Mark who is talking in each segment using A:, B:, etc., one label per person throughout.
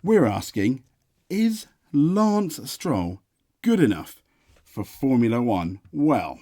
A: We're asking, is Lance Stroll good enough for Formula One? Well,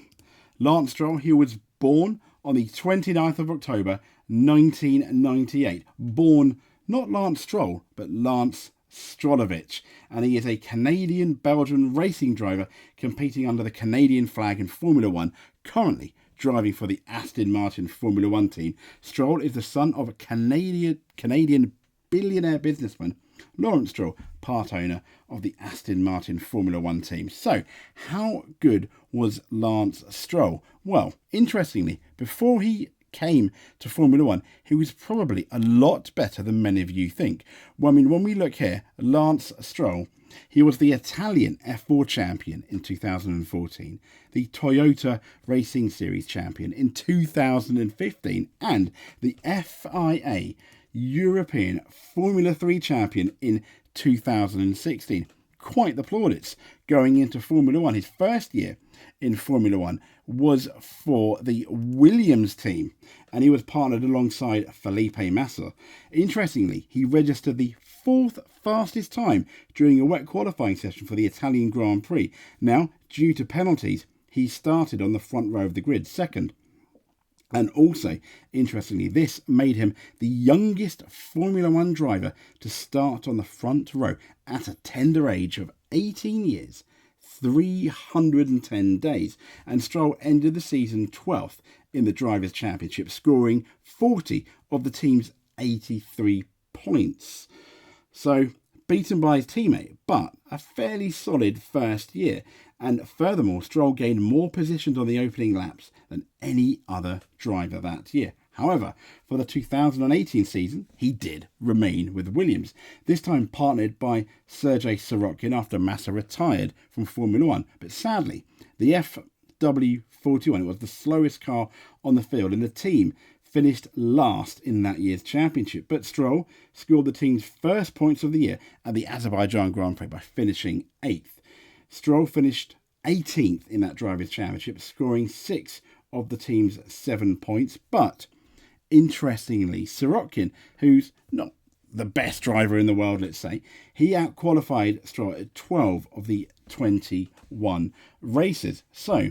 A: Lance Stroll, he was born on the 29th of October 1998. Born not Lance Stroll, but Lance Strollovich, and he is a Canadian-Belgian racing driver competing under the Canadian flag in Formula One, currently driving for the Aston Martin Formula One team. Stroll is the son of a Canadian billionaire businessman Lawrence Stroll, part owner of the Aston Martin Formula One team. So, how good was Lance Stroll? Well, interestingly, before he came to Formula One, he was probably a lot better than many of you think. Well, I mean, when we look here, Lance Stroll, he was the Italian F4 champion in 2014, the Toyota Racing Series champion in 2015, and the FIA European Formula 3 champion in 2016. Quite the plaudits going into Formula One. His first year in Formula One was for the Williams team, and he was partnered alongside Felipe Massa. Interestingly, he registered the fourth fastest time during a wet qualifying session for the Italian Grand Prix. Now, due to penalties, he started on the front row of the grid, second. And also, interestingly, this made him the youngest Formula One driver to start on the front row at a tender age of 18 years, 310 days. And Stroll ended the season 12th in the Drivers' Championship, scoring 40 of the team's 83 points. So, beaten by his teammate, but a fairly solid first year. And furthermore, Stroll gained more positions on the opening laps than any other driver that year. However, for the 2018 season, he did remain with Williams, this time partnered by Sergei Sorokin after Massa retired from Formula One. But sadly, the FW41 was the slowest car on the field, and the team finished last in that year's championship. But Stroll scored the team's first points of the year at the Azerbaijan Grand Prix by finishing 8th. Stroll finished 18th in that Drivers' Championship, scoring 6 of the team's 7 points. But interestingly, Sorokin, who's not the best driver in the world, let's say, he out-qualified Stroll at 12 of the 21 races. So,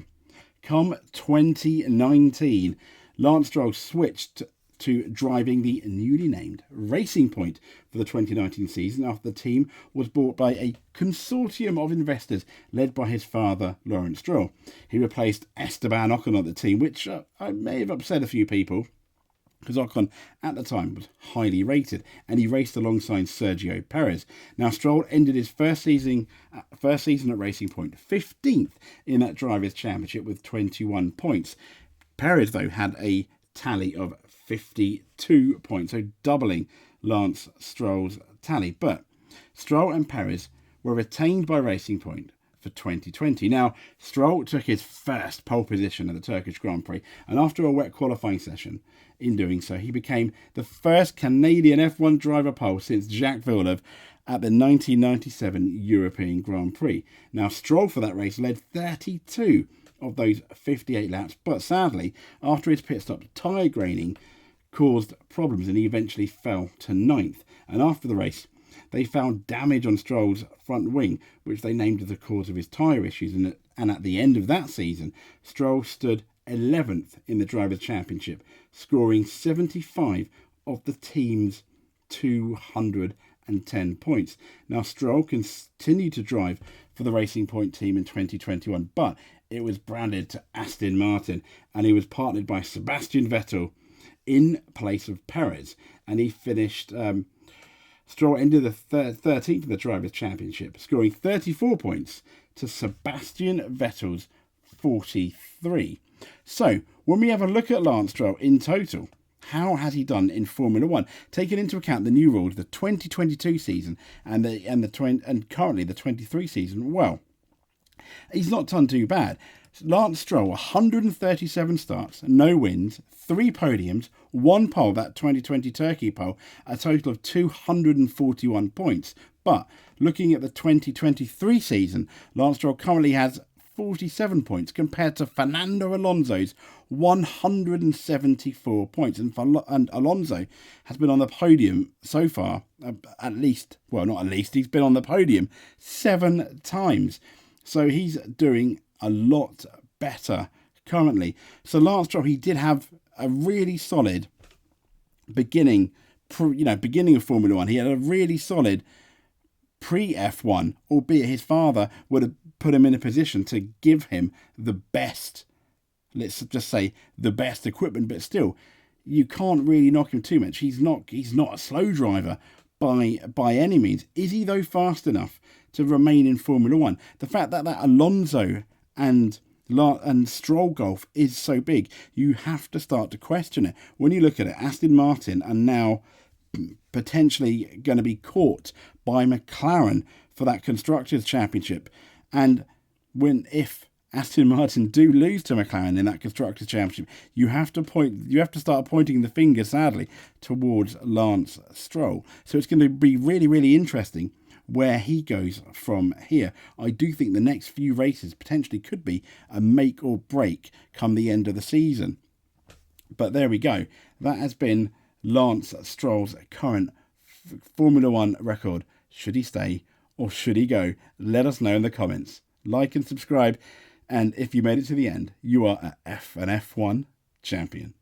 A: come 2019, Lance Stroll switched to driving the newly named Racing Point for the 2019 season after the team was bought by a consortium of investors led by his father, Lawrence Stroll. He replaced Esteban Ocon at the team, which may have upset a few people, because Ocon at the time was highly rated, and he raced alongside Sergio Perez. Now, Stroll ended his first season at Racing Point 15th in that Drivers' Championship with 21 points. Perez, though, had a tally of 52 points, so doubling Lance Stroll's tally. But Stroll and Perez were retained by Racing Point for 2020. Now, Stroll took his first pole position at the Turkish Grand Prix, and after a wet qualifying session, in doing so, he became the first Canadian F1 driver pole since Jacques Villeneuve at the 1997 European Grand Prix. Now, Stroll for that race led 32 of those 58 laps, but sadly, after his pit stop, tyre graining caused problems and he eventually fell to 9th. And after the race, they found damage on Stroll's front wing, which they named as the cause of his tyre issues. And at the end of that season, Stroll stood 11th in the Drivers' Championship, scoring 75 of the team's 210 points. Now, Stroll continued to drive for the Racing Point team in 2021, but it was branded to Aston Martin, and he was partnered by Sebastian Vettel in place of Perez, and he finished. Stroll ended the 13th of the Drivers' Championship, scoring 34 points to Sebastian Vettel's 43. So, when we have a look at Lance Stroll in total, how has he done in Formula One, taking into account the new rules, the 2022 season and currently the 23 season? Well, he's not done too bad. Lance Stroll, 137 starts, no wins, 3 podiums, 1 pole, that 2020 Turkey pole, a total of 241 points. But looking at the 2023 season, Lance Stroll currently has 47 points compared to Fernando Alonso's 174 points. And Alonso has been on the podium so far, he's been on the podium 7 times. So he's doing a lot better currently. So Lance Stroll, he did have a really solid beginning of Formula One. He had a really solid pre-F1, albeit his father would have put him in a position to give him the best, let's just say the best equipment, but still, you can't really knock him too much. He's not a slow driver by any means. Is he though fast enough to remain in Formula One? The fact that Alonso and Stroll golf is so big, you have to start to question it. When you look at it, Aston Martin are now potentially going to be caught by McLaren for that Constructors' Championship. And if Aston Martin do lose to McLaren in that Constructors' Championship, you have to start pointing the finger, sadly, towards Lance Stroll. So it's going to be really, really interesting where he goes from here. I do think the next few races potentially could be a make or break come the end of the season. But there we go. That has been Lance Stroll's current Formula One record. Should he stay or should he go? Let us know in the comments. Like and subscribe. And if you made it to the end, you are an F1 champion.